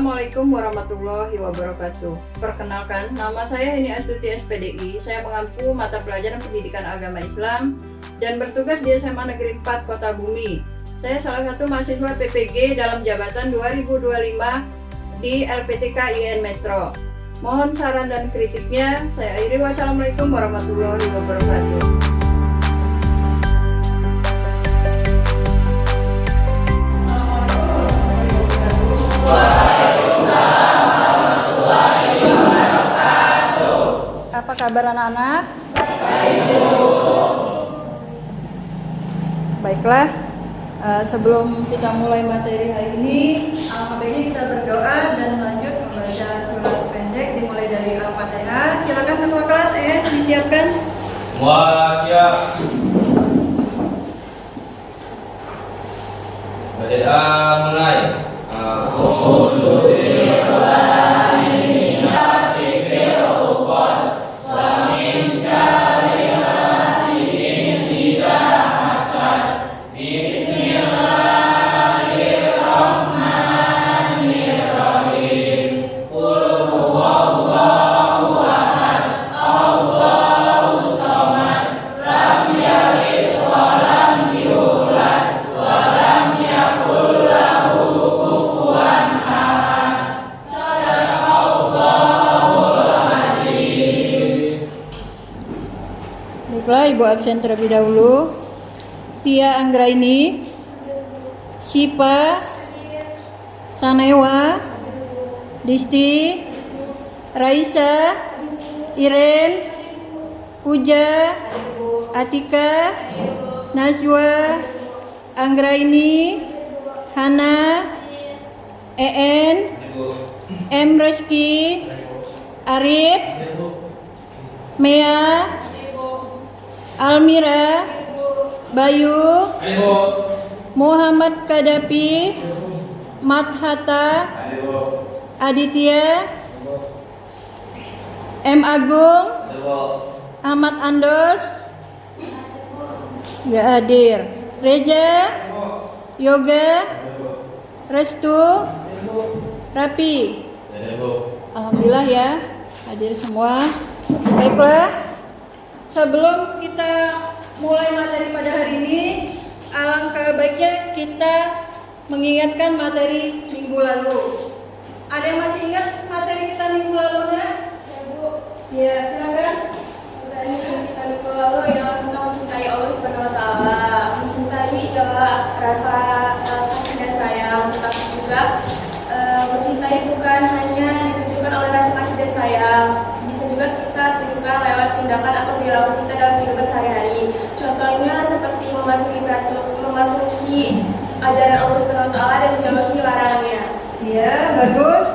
Assalamualaikum warahmatullahi wabarakatuh. Perkenalkan, nama saya Heni Astuti SPDI. Saya mengampu mata pelajaran pendidikan agama Islam dan bertugas di SMA Negeri 4 Kota Bumi. Saya salah satu mahasiswa PPG dalam jabatan 2025 di LPTK IAIN Metro. Mohon saran dan kritiknya. Saya akhiri. Wassalamualaikum warahmatullahi wabarakatuh. Apa kabar anak-anak? Baiklah, sebelum kita mulai materi hari ini, alangkah baiknya kita berdoa dan lanjut membaca surat pendek dimulai dari Al-Fatihah. Silakan ketua kelas disiapkan. Semua siap. Baca mulai. Ibu absen terlebih dahulu. Tia Anggraini, Sipa, Sanewa, Disti, Raisa, Iren, Puja, Atika, Najwa, Anggraini, Hana, En, M. Reski, Arif, Mea, Almira, Bayu, Muhammad Kadapi, Mathata, Aditya, M. Agung, Ahmad Andos, ya hadir, Reja, Yoga, Restu, Rapi. Alhamdulillah ya, hadir semua. Baiklah. Sebelum kita mulai materi pada hari ini, alangkah baiknya kita mengingatkan materi minggu lalu. Ada yang masih ingat materi kita minggu lalunya? Ya Bu. Ya, silakan. Materi kita minggu lalu ialah tentang mencintai Allah Subhanahu Wa Taala. Mencintai adalah rasa kasih dan sayang, tetapi juga mencintai bukan hanya ditujukan oleh rasa kasih dan sayang. Juga kita tunjukkan lewat tindakan atau perilaku kita dalam kehidupan sehari-hari. Contohnya seperti mematuhi ajaran Allah Subhanahu Wa Taala dan menjauhi larangannya. Iya, bagus.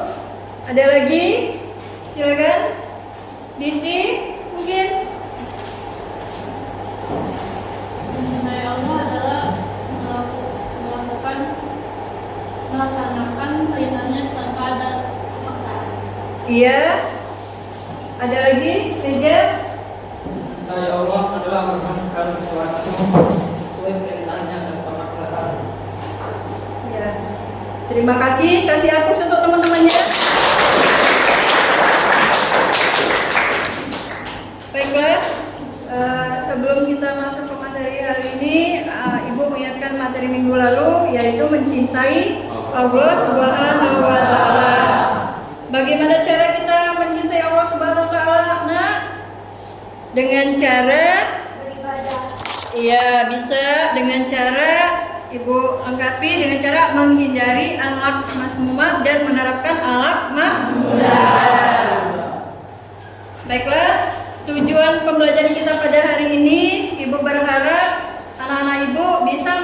Ada lagi? Silakan. Disti, mungkin. Mencintai Allah adalah melaksanakan perintahnya tanpa ada paksaan. Iya. Ada lagi? Reja? Mencintai Allah adalah melakukan sesuatu sesuai perintahnya tanpa paksaan. Ya. Terima kasih. Kasih hapus untuk teman-temannya. Baiklah. Sebelum kita masuk ke materi hari ini, Ibu mengingatkan materi minggu lalu, yaitu mencintai Allah Subhanahu Wa Taala. Bagaimana cara kita mencintai Allah Subhanahu Wa Taala? Nah, dengan cara Beribadah. iya, bisa dengan cara Ibu lengkapi dengan cara menghindari akhlak mazmumah dan menerapkan akhlak mahmudah. Baiklah, tujuan pembelajaran kita pada hari ini, Ibu berharap anak-anak Ibu bisa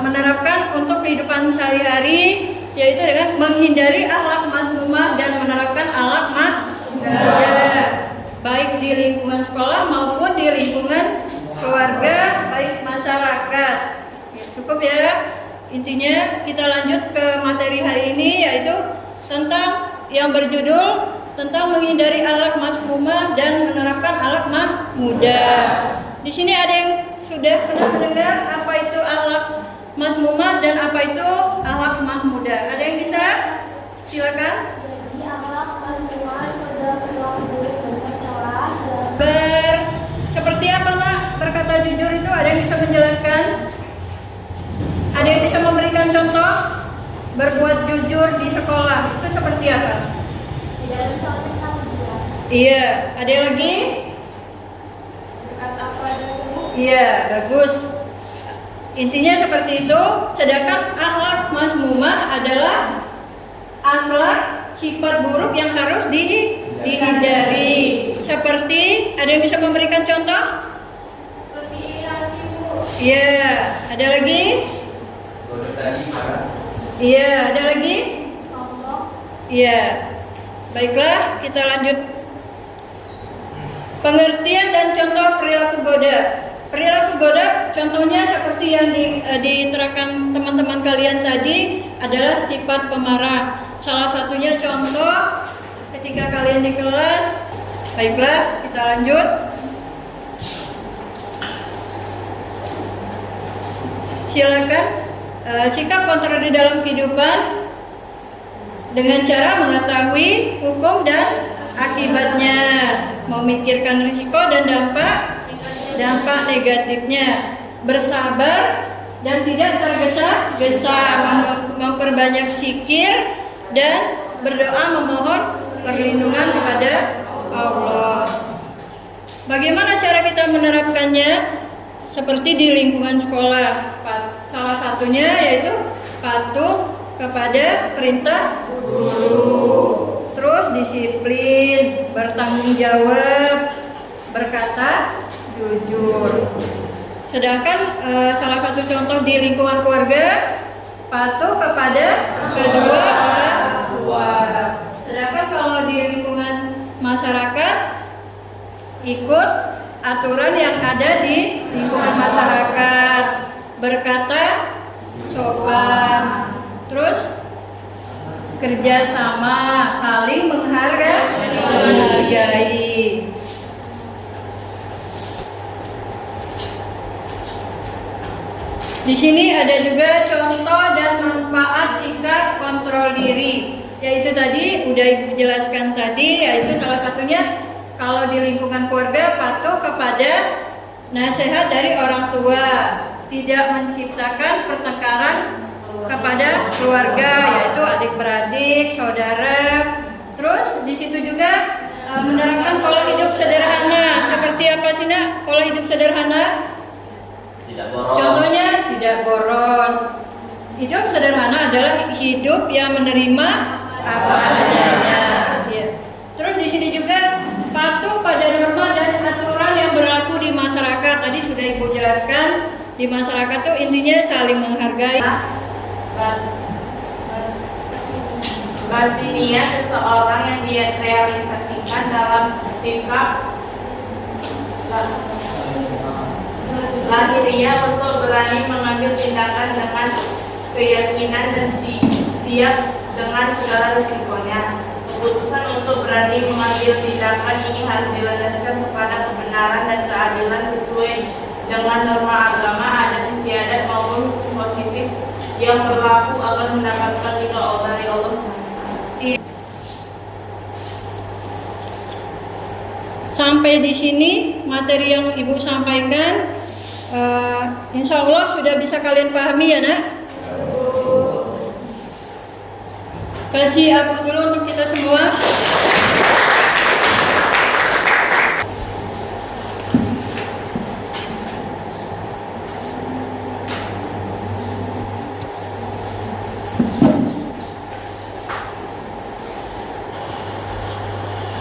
menerapkan untuk kehidupan sehari-hari, yaitu dengan menghindari akhlak mazmumah dan menerapkan akhlak mahmudah, baik di lingkungan sekolah maupun di lingkungan keluarga, baik masyarakat. Ya, cukup ya. Intinya kita lanjut ke materi hari ini, yaitu tentang yang berjudul tentang menghindari akhlak mazmumah dan menerapkan akhlak mahmudah. Di sini ada yang sudah pernah mendengar apa itu akhlak mazmumah dan apa itu akhlak mahmudah? Ada yang bisa Silakan. Jadi akhlak masmuan pada perilaku buruk dan tercela. Seperti apa nak berkata jujur itu? Ada yang bisa menjelaskan? Ada yang bisa memberikan contoh? Berbuat jujur di sekolah itu seperti apa? Di dalam contoh satu jelas. Iya, ada lagi? Berkata padamu. Iya, bagus. Intinya seperti itu. Sedangkan akhlak mazmumah adalah akhlak sifat buruk yang harus dihindari. Seperti, ada yang bisa memberikan contoh? Seperti ini lagi Bu. Iya, ada lagi? Kode tadi marah. Iya, ada lagi? Sombong. Iya. Baiklah, kita lanjut. Pengertian dan contoh perilaku goda. Perilaku goda contohnya seperti yang diterangkan teman-teman kalian tadi adalah sifat pemarah. Salah satunya contoh ketika kalian di kelas. Baiklah, kita lanjut. Silakan. Sikap kontrol di dalam kehidupan dengan cara mengetahui hukum dan akibatnya, memikirkan risiko dan dampak negatifnya, bersabar dan tidak tergesa-gesa, memperbanyak zikir dan berdoa memohon perlindungan kepada Allah. Bagaimana cara kita menerapkannya? Seperti di lingkungan sekolah, salah satunya yaitu patuh kepada perintah guru, terus disiplin, bertanggung jawab, berkata jujur. Sedangkan salah satu contoh di lingkungan keluarga, patuh kepada kedua orang tua. Sedangkan kalau di lingkungan masyarakat, ikut aturan yang ada di lingkungan masyarakat, berkata sopan, terus kerjasama, saling menghargai. Di sini ada juga contoh dan manfaat sikap kontrol diri, yaitu tadi udah Ibu jelaskan tadi, yaitu salah satunya kalau di lingkungan keluarga patuh kepada nasihat dari orang tua, tidak menciptakan pertengkaran kepada keluarga, yaitu adik-beradik, saudara. Terus di situ juga menerapkan pola hidup sederhana. Seperti apa sih nak pola hidup sederhana? Tidak boros. Contohnya tidak boros. Hidup sederhana adalah hidup yang menerima apa adanya. Ya. Terus di sini juga patuh pada norma dan aturan yang berlaku di masyarakat. Tadi sudah Ibu jelaskan, di masyarakat tuh intinya saling menghargai. Batiniah seseorang yang direalisasikan dalam sikap lahiriah untuk berani mengambil tindakan dengan keyakinan dan siap dengan segala risikonya. Keputusan untuk berani mengambil tindakan ini harus dilandaskan kepada kebenaran dan keadilan sesuai dengan norma agama, adat istiadat maupun hukum positif yang berlaku agar mendapatkan ridho dari Allah SWT. Sampai di sini materi yang Ibu sampaikan, insya Allah sudah bisa kalian pahami ya nak? Kasih hapus dulu untuk kita semua.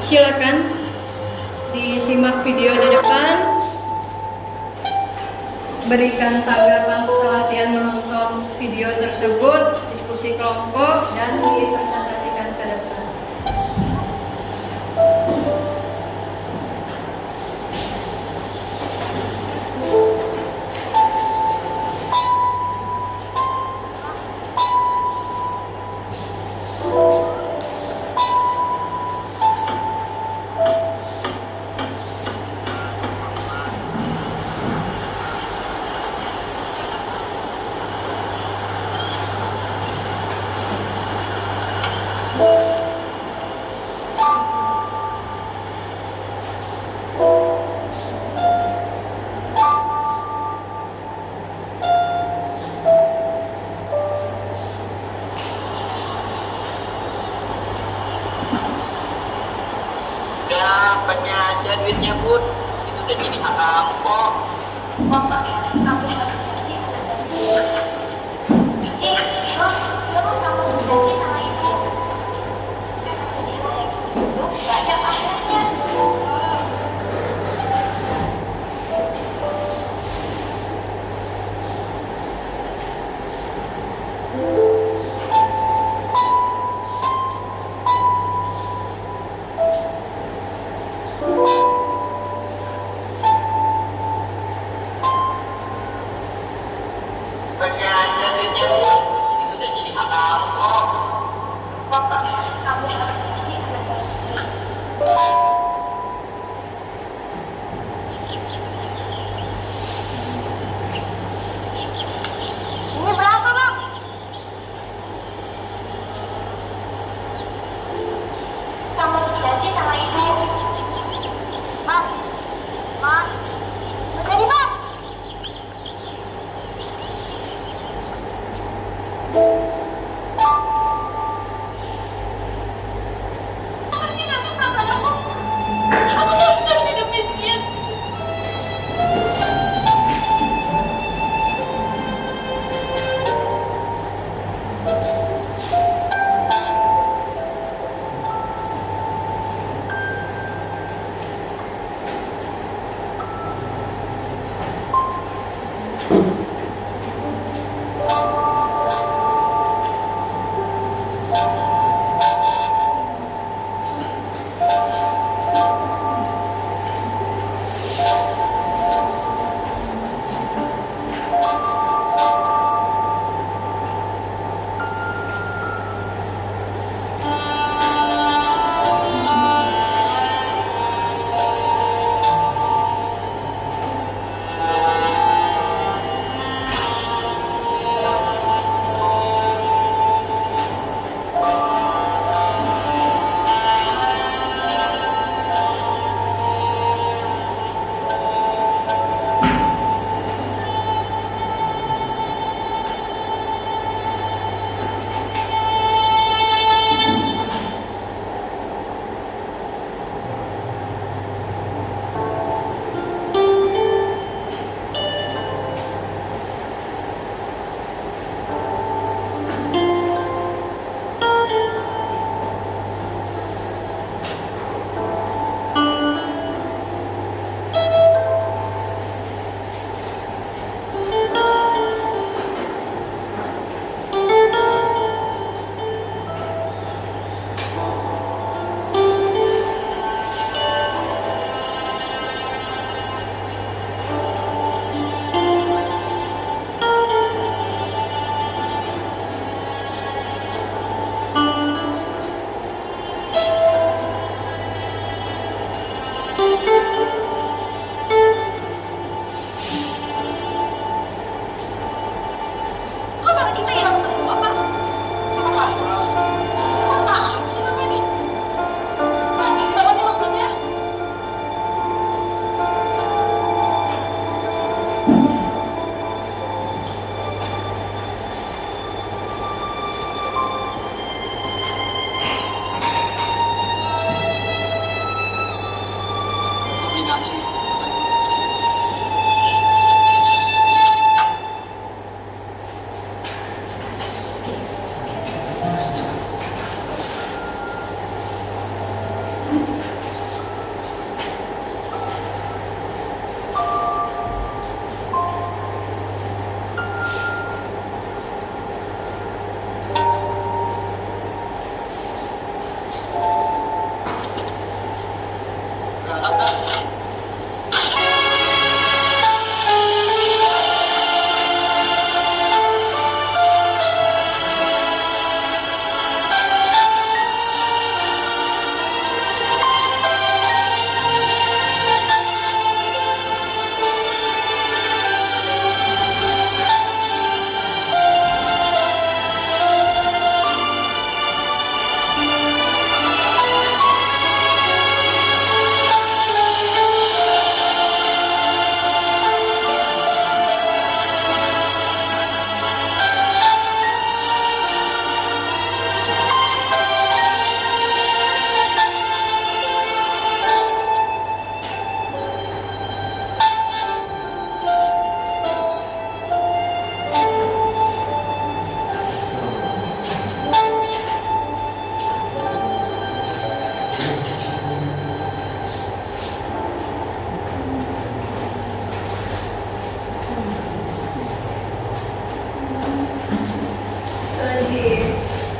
Silakan disimak video di depan. Berikan tanggapan pelatihan menonton video tersebut, diskusi kelompok, dan dipresentasikan ke depan. duitnya bun, itu udah jadi hak kamu kok. Bapak, aku nggak kamu berjanji sama ibu. Banyak akhirnya.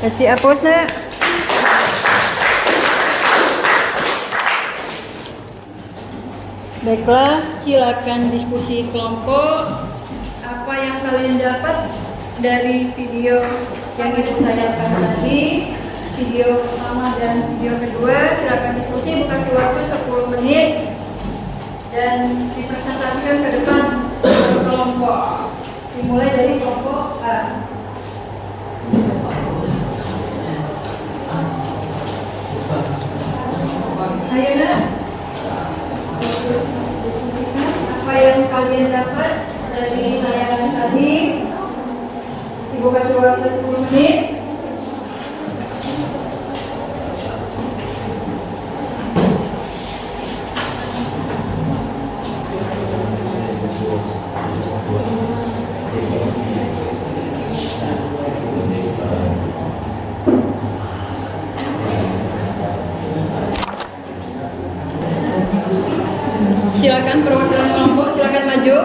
Kasih aplaus nak. Baiklah, silakan diskusi kelompok. Apa yang kalian dapat dari video yang ibu tayangkan tadi? Video pertama dan video kedua, silakan diskusi, kasih waktu 10 menit dan dipresentasikan ke depan kelompok. Dimulai dari kelompok A. Ayo nak. Apa yang kalian dapat dari tayangan tadi? Ibu kasih waktu 10 menit. Silakan perwakilan kelompok, silakan maju.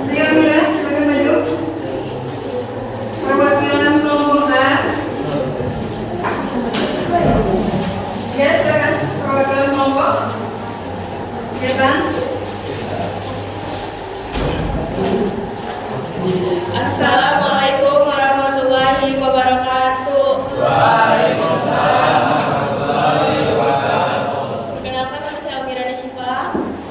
Ayo Amira, silakan maju. Perwakilan kelompok A. Ya, silakan perwakilan kelompok. Silakan. Assalamualaikum warahmatullahi wabarakatuh. Waalaikumsalam warahmatullahi wabarakatuh. Perkenalkan, nama saya Almira Syifa.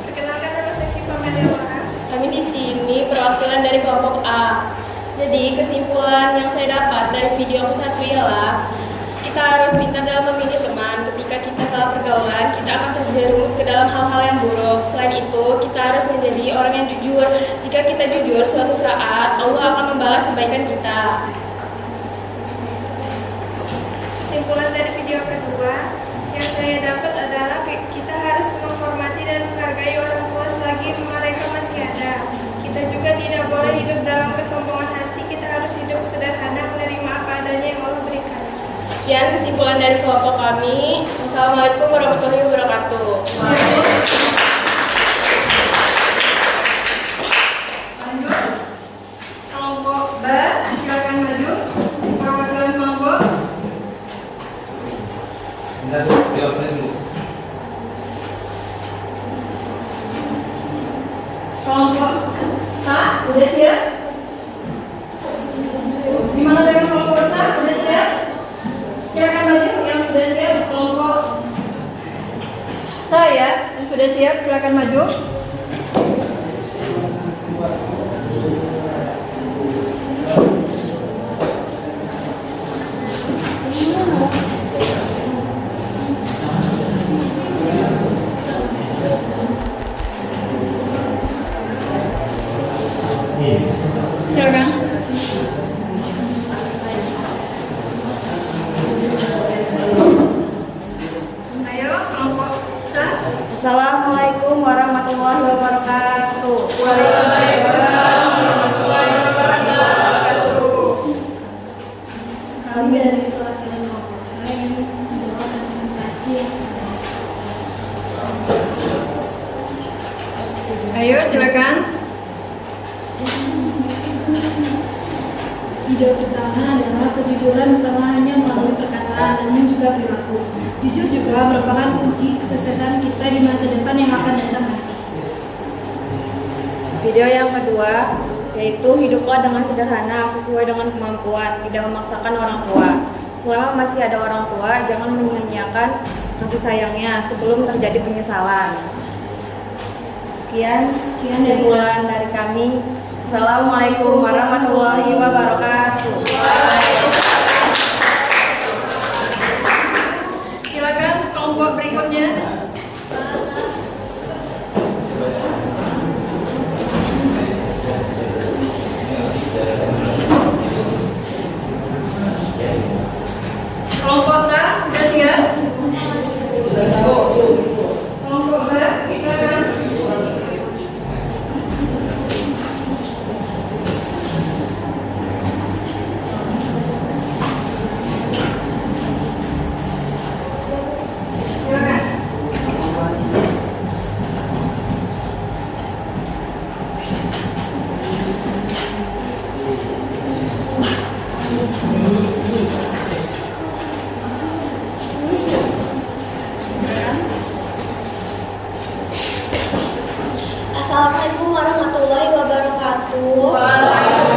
Perkenalkan, nama saya Syifa Meliawara. Kami di sini perwakilan dari kelompok A. Jadi kesimpulan yang saya dapat dari video aku satu ialah kita harus pintar dalam memilih teman. Ketika kita salah pergaulan, kita akan terjerumus ke dalam hal-hal yang buruk. Selain itu, kita harus menjadi orang yang jujur. Jika kita jujur, suatu saat Allah akan membalas kebaikan kita. Kesimpulan dari video kedua yang saya dapat adalah kita harus menghormati dan menghargai orang tua selagi mereka masih ada. Kita juga tidak boleh hidup dalam kesombongan hati. Kita harus hidup sederhana, menerima apa adanya yang Allah berikan. Sekian kesimpulan dari kelompok kami. Wassalamualaikum warahmatullahi wabarakatuh. Lanjut. Kelompok B, silakan maju. Perwakilan kelompok. Bentar, beliau dulu. Kelompok A, udah siap? Gimana dengan kelompok A? Udah siap? Silakan maju yang sudah siap. Kelompok saya yang sudah siap, silakan maju. Silakan. Ayo kelompok A. Assalamualaikum warahmatullahi wabarakatuh. Waalaikumsalam warahmatullahi wabarakatuh. Kami dari perwakilan kelompok saya ingin menjawab presentasi. Ayo silakan. Video pertama adalah kejujuran bukanlah hanya melalui perkataan, namun juga perilaku. Jujur juga merupakan kunci kesuksesan kita di masa depan yang akan datang nanti. Video yang kedua yaitu hiduplah dengan sederhana sesuai dengan kemampuan, tidak memaksakan orang tua. Selama masih ada orang tua, jangan menyia-nyiakan kasih sayangnya sebelum terjadi penyesalan. Sekian kesimpulan dari kami. Assalamualaikum warahmatullahi wabarakatuh. Silakan kelompok berikutnya. Kelompok A, sudah siap? Kelompok B, silakan. wabarakatuh.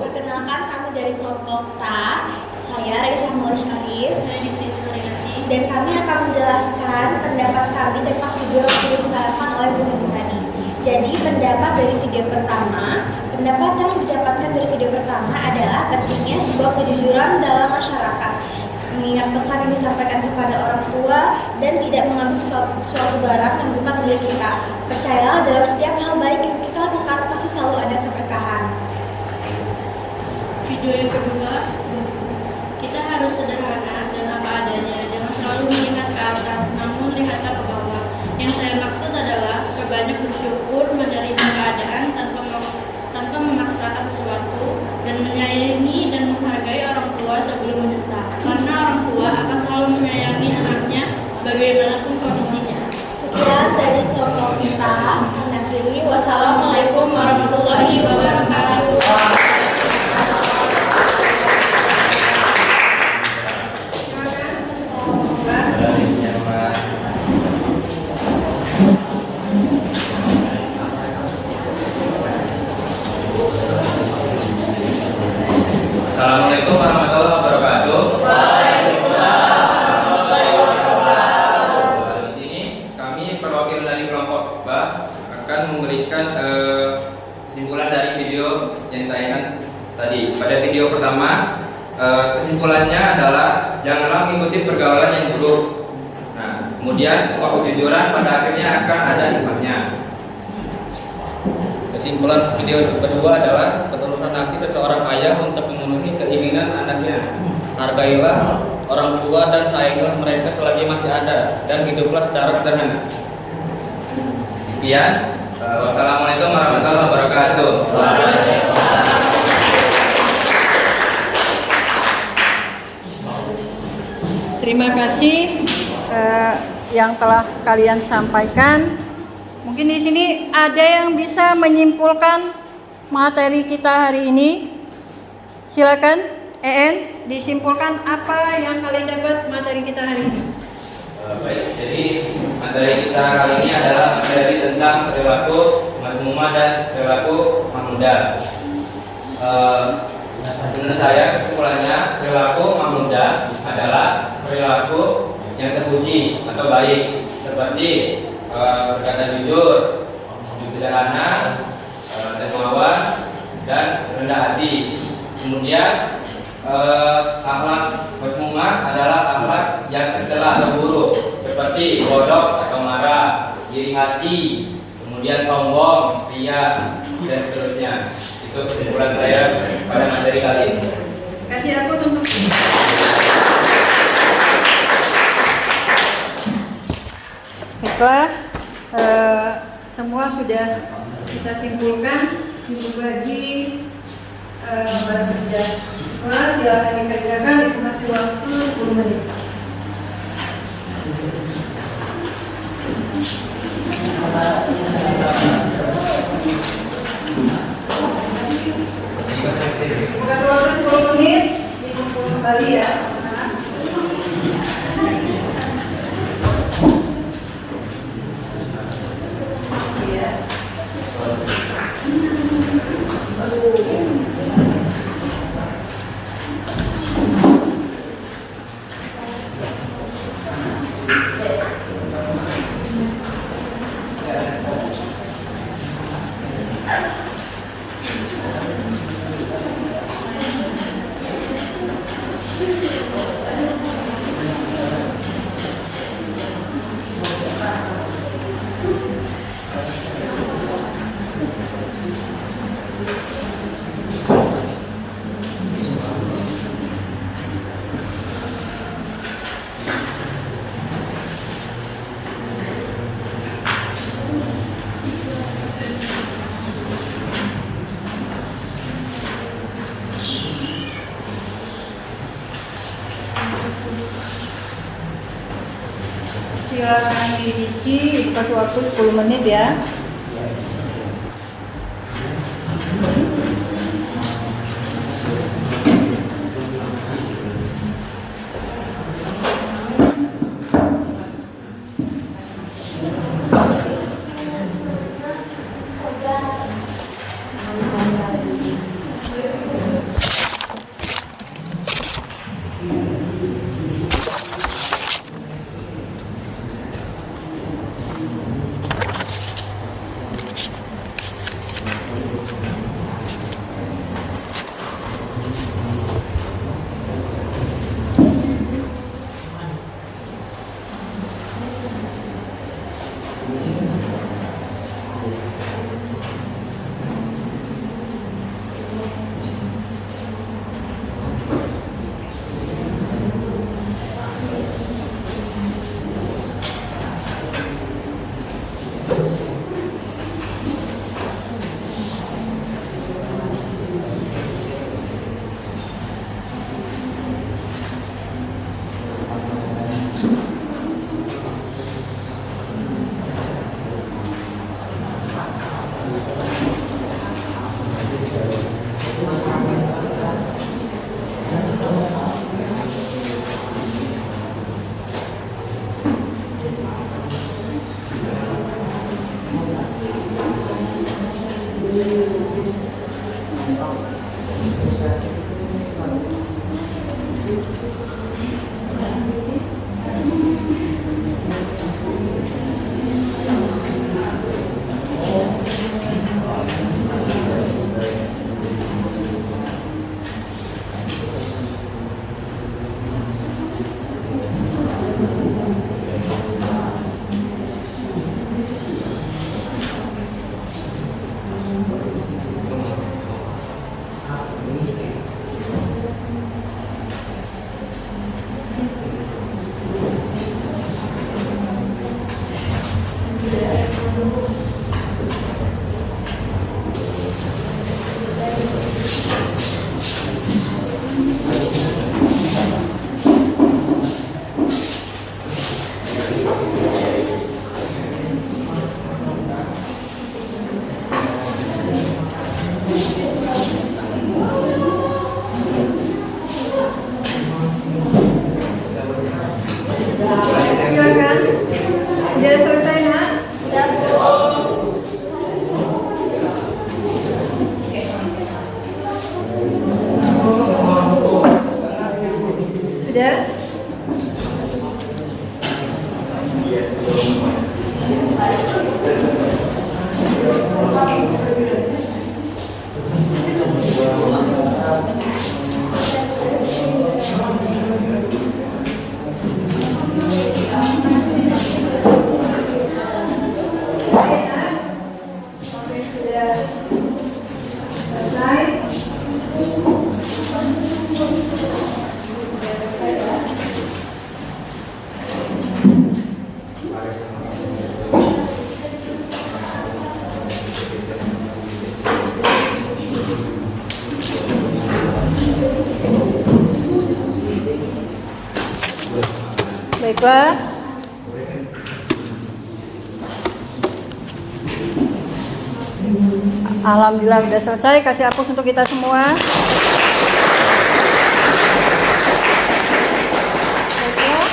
Perkenalkan, kami dari kelompok TA. Saya Reza Maul Syarif. Saya Disti Ismarilati. Dan kami akan menjelaskan pendapat kami tentang video yang sudah ditayangkan oleh Bu Hadi tadi. Jadi pendapat yang didapatkan dari video pertama adalah pentingnya sebuah kejujuran dalam masyarakat. Mengingat pesan yang disampaikan kepada orang tua dan tidak mengambil suatu barang yang bukan milik kita. Percayalah, dalam setiap hal baik yang kita lakukan pasti selalu ada keberkahan. Video yang kedua, kita harus sederhana dan apa adanya. Jangan selalu melihat ke atas, namun lihatlah ke bawah. Yang saya maksud adalah berbanyak bersyukur, menerima keadaan tanpa memaksakan sesuatu, dan menyayangi dan menghargai orang tua sebelum mendesak. Karena orang tua akan selalu menyayangi anaknya bagaimanapun kondisinya. Sekian dari kelompok kita. Kami akhiri. Wassalamualaikum warahmatullahi wabarakatuh. Assalamualaikum warahmatullahi wabarakatuh. Di sini kami perwakilan dari kelompok B akan memberikan kesimpulan dari video yang ditayangkan tadi. Pada video pertama, kesimpulannya adalah janganlah mengikuti pergaulan yang buruk. Nah, kemudian sebuah kejujuran pada akhirnya akan ada hikmahnya. Kesimpulan video kedua adalah ketulusan hati seseorang ayah untuk memenuhi keinginan anaknya. Hargailah orang tua dan sayangilah mereka selagi masih ada, dan hiduplah secara sederhana. Sekian. Wassalamualaikum warahmatullahi wabarakatuh. Terima kasih yang telah kalian sampaikan. Mungkin di sini ada yang bisa menyimpulkan materi kita hari ini. Silakan, EN, disimpulkan apa yang kalian dapat materi kita hari ini. Baik, jadi materi kita kali ini adalah materi tentang perilaku mazmumah dan perilaku mahmudah. Menurut saya kesimpulannya, perilaku mahmudah adalah perilaku yang terpuji atau baik, seperti berkata jujur, sederhana, dermawan, dan rendah hati. Kemudian akhlak mazmumah adalah akhlak yang tercela atau buruk, seperti bodoh atau marah, iri hati, kemudian sombong, ria, dan seterusnya. Itu kesimpulan saya pada materi kali ini. Kasih aku untuk baiklah, semua sudah kita simpulkan. Dibagi sudah. Silakan dikerjakan, itu masih waktu 10 menit. Bukan waktu 10 menit, dikumpul kembali ya. Silakan diisi, dikasih waktu 10 menit ya. Silakan. Sudah selesai, Nak? Sudah? Baiklah. Alhamdulillah sudah selesai. Kasih hapus untuk kita semua. Baiklah.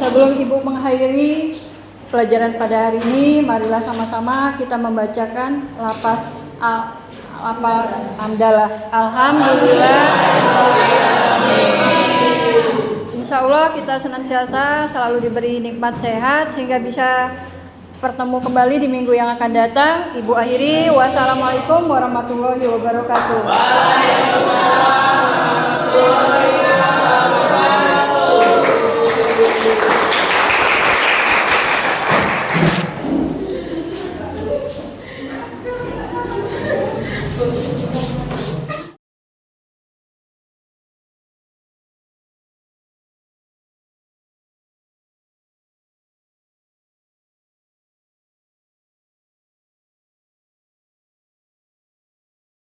Sebelum Ibu mengakhiri pelajaran pada hari ini, marilah sama-sama kita membacakan lafaz hamdalah. Alhamdulillah. Insya Allah kita senantiasa selalu diberi nikmat sehat sehingga bisa bertemu kembali di minggu yang akan datang. Ibu akhiri, wassalamualaikum warahmatullahi wabarakatuh.